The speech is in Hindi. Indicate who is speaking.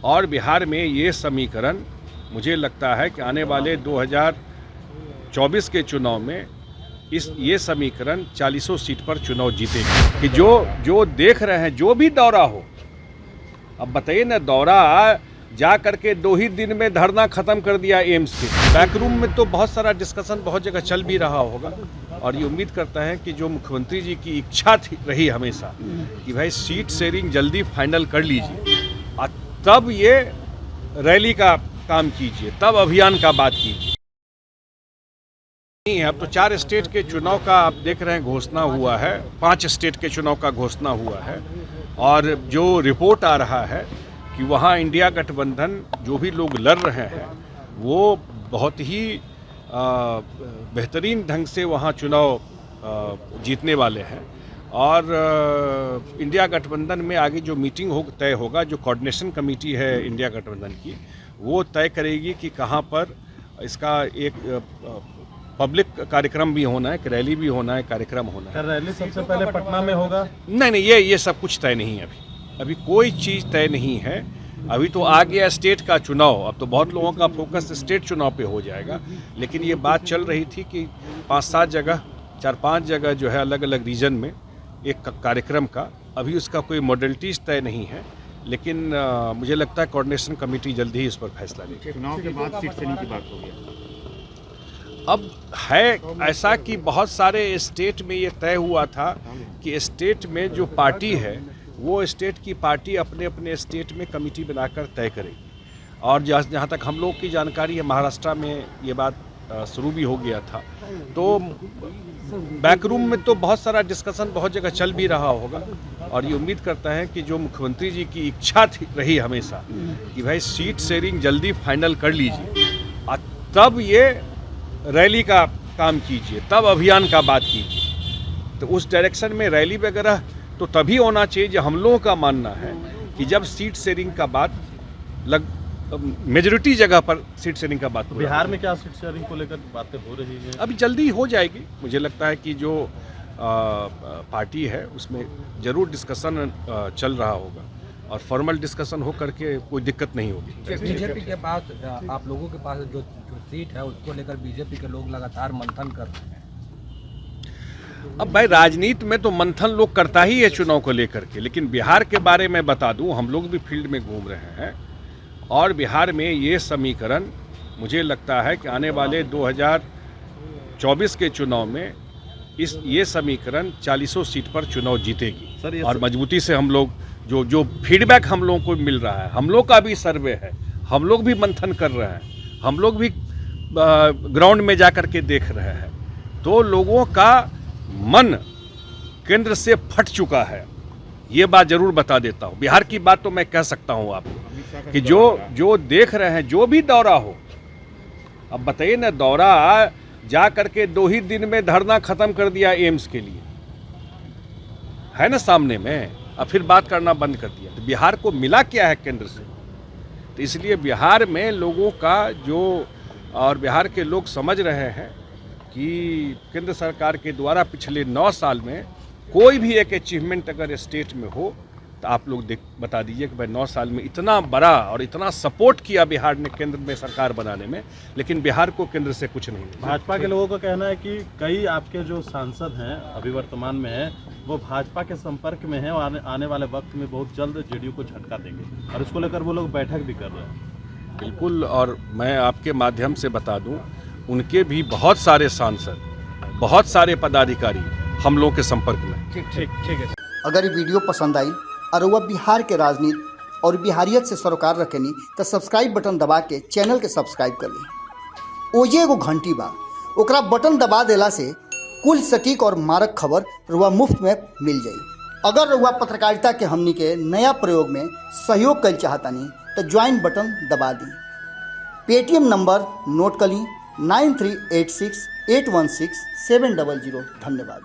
Speaker 1: और बिहार में ये समीकरण मुझे लगता है कि आने वाले 2024 के चुनाव में ये समीकरण 40 सीट पर चुनाव जीतेगी। कि जो देख रहे हैं, जो भी दौरा हो, अब बताइए ना, दौरा जा करके 2 ही दिन में धरना खत्म कर दिया एम्स के। बैकरूम में तो बहुत सारा डिस्कशन बहुत जगह चल भी रहा होगा, और ये उम्मीद करता है कि जो मुख्यमंत्री जी की इच्छा रही हमेशा कि भाई सीट शेयरिंग जल्दी फाइनल कर लीजिए और तब ये रैली का काम कीजिए, तब अभियान का बात कीजिए। नहीं है, अब तो 4 स्टेट के चुनाव का आप देख रहे हैं घोषणा हुआ है, 5 स्टेट के चुनाव का घोषणा हुआ है, और जो रिपोर्ट आ रहा है कि वहाँ इंडिया गठबंधन जो भी लोग लड़ रहे हैं वो बहुत ही बेहतरीन ढंग से वहाँ चुनाव जीतने वाले हैं। और इंडिया गठबंधन में आगे जो मीटिंग तय होगा, जो कोऑर्डिनेशन कमेटी है इंडिया गठबंधन की, वो तय करेगी कि कहाँ पर इसका एक पब्लिक कार्यक्रम भी होना है, रैली भी होना है, कार्यक्रम होना है।
Speaker 2: रैली सबसे पहले पटना में होगा?
Speaker 1: नहीं, ये सब कुछ तय नहीं है। अभी कोई चीज़ तय नहीं है। अभी तो आ गया स्टेट का चुनाव, अब तो बहुत लोगों का फोकस स्टेट चुनाव पे हो जाएगा। लेकिन ये बात चल रही थी कि 4-5 जगह जो है अलग अलग रीजन में एक कार्यक्रम का, अभी उसका कोई मॉडलिटीज तय नहीं है, लेकिन मुझे लगता है कोऑर्डिनेशन कमेटी जल्दी ही इस पर फैसला लेगी।
Speaker 3: चुनाव के बाद सीट शेयरिंग की बात होगी।
Speaker 1: अब है ऐसा कि बहुत सारे स्टेट में ये तय हुआ था कि स्टेट में जो पार्टी है वो स्टेट की पार्टी अपने अपने स्टेट में कमेटी बनाकर तय करेगी। और जहाँ तक हम लोग की जानकारी है, महाराष्ट्र में ये बात शुरू भी हो गया था। तो बैकरूम में तो बहुत सारा डिस्कशन बहुत जगह चल भी रहा होगा, और ये उम्मीद करता है कि जो मुख्यमंत्री जी की इच्छा रही हमेशा कि भाई सीट शेयरिंग जल्दी फाइनल कर लीजिए और तब ये रैली का काम कीजिए, तब अभियान का बात कीजिए। तो उस डायरेक्शन में रैली वगैरह तो तभी होना चाहिए, जो हम लोगों का मानना है कि जब सीट शेयरिंग का बात मेजॉरिटी जगह पर सीट शेयरिंग का बात।
Speaker 2: बिहार में क्या सीट शेयरिंग को लेकर बातें हो रही है?
Speaker 1: अभी जल्दी हो जाएगी। मुझे लगता है कि जो पार्टी है उसमें जरूर डिस्कशन चल रहा होगा, और फॉर्मल डिस्कशन हो करके कोई दिक्कत नहीं होगी।
Speaker 4: बीजेपी के पास, आप लोगों के पास जो सीट है उसको लेकर बीजेपी के लोग लगातार मंथन कर रहे हैं।
Speaker 1: अब भाई राजनीति में तो मंथन लोग करता ही है चुनाव को लेकर के, लेकिन बिहार के बारे में बता दूं, हम लोग भी फील्ड में घूम रहे हैं, और बिहार में ये समीकरण मुझे लगता है कि आने वाले 2024 के चुनाव में ये समीकरण 40 सीट पर चुनाव जीतेगी। और मजबूती से हम लोग जो फीडबैक हम लोगों को मिल रहा है, हम लोग का भी सर्वे है, हम लोग भी मंथन कर रहे हैं, हम लोग भी ग्राउंड में जा कर के देख रहे हैं, तो लोगों का मन केंद्र से फट चुका है। ये बात जरूर बता देता हूँ। बिहार की बात तो मैं कह सकता हूँ आपको कि जो देख रहे हैं, जो भी दौरा हो, अब बताइए ना, दौरा जा करके 2 ही दिन में धरना खत्म कर दिया एम्स के लिए, है ना सामने में, अब फिर बात करना बंद कर दिया। तो बिहार को मिला क्या है केंद्र से? तो इसलिए बिहार में लोगों का और बिहार के लोग समझ रहे हैं कि केंद्र सरकार के द्वारा पिछले 9 साल में कोई भी एक अचीवमेंट अगर स्टेट में हो तो आप लोग बता दीजिए कि भाई 9 साल में इतना बड़ा और इतना सपोर्ट किया बिहार ने केंद्र में सरकार बनाने में, लेकिन बिहार को केंद्र से कुछ नहीं।
Speaker 2: भाजपा के लोगों का कहना है कि कई आपके जो सांसद हैं अभी वर्तमान में हैं, वो भाजपा के संपर्क में हैं और आने वाले वक्त में बहुत जल्द जेडीयू को झटका देंगे, और इसको लेकर वो लोग बैठक भी कर रहे हैं।
Speaker 1: बिल्कुल, और मैं आपके माध्यम से बता दूं, उनके भी बहुत सारे सांसद, बहुत सारे पदाधिकारी हम लोगों के संपर्क में।
Speaker 2: ठीक है।
Speaker 5: अगर ये वीडियो पसंद आई और वह बिहार के राजनीति और बिहारियत से सरोकार रखेनी तो सब्सक्राइब बटन दबा के चैनल के सब्सक्राइब कर ली। ओजे एगो घंटी बा, ओकरा बटन दबा देला से कुल सटीक और मारक खबर रुआ मुफ्त में मिल जाई। अगर रुआ पत्रकारिता के हमनी के नया प्रयोग में सहयोग कर चाहतानी तो ज्वाइन बटन दबा दी। पेटीएम नंबर नोट कर ली 9386816700। धन्यवाद।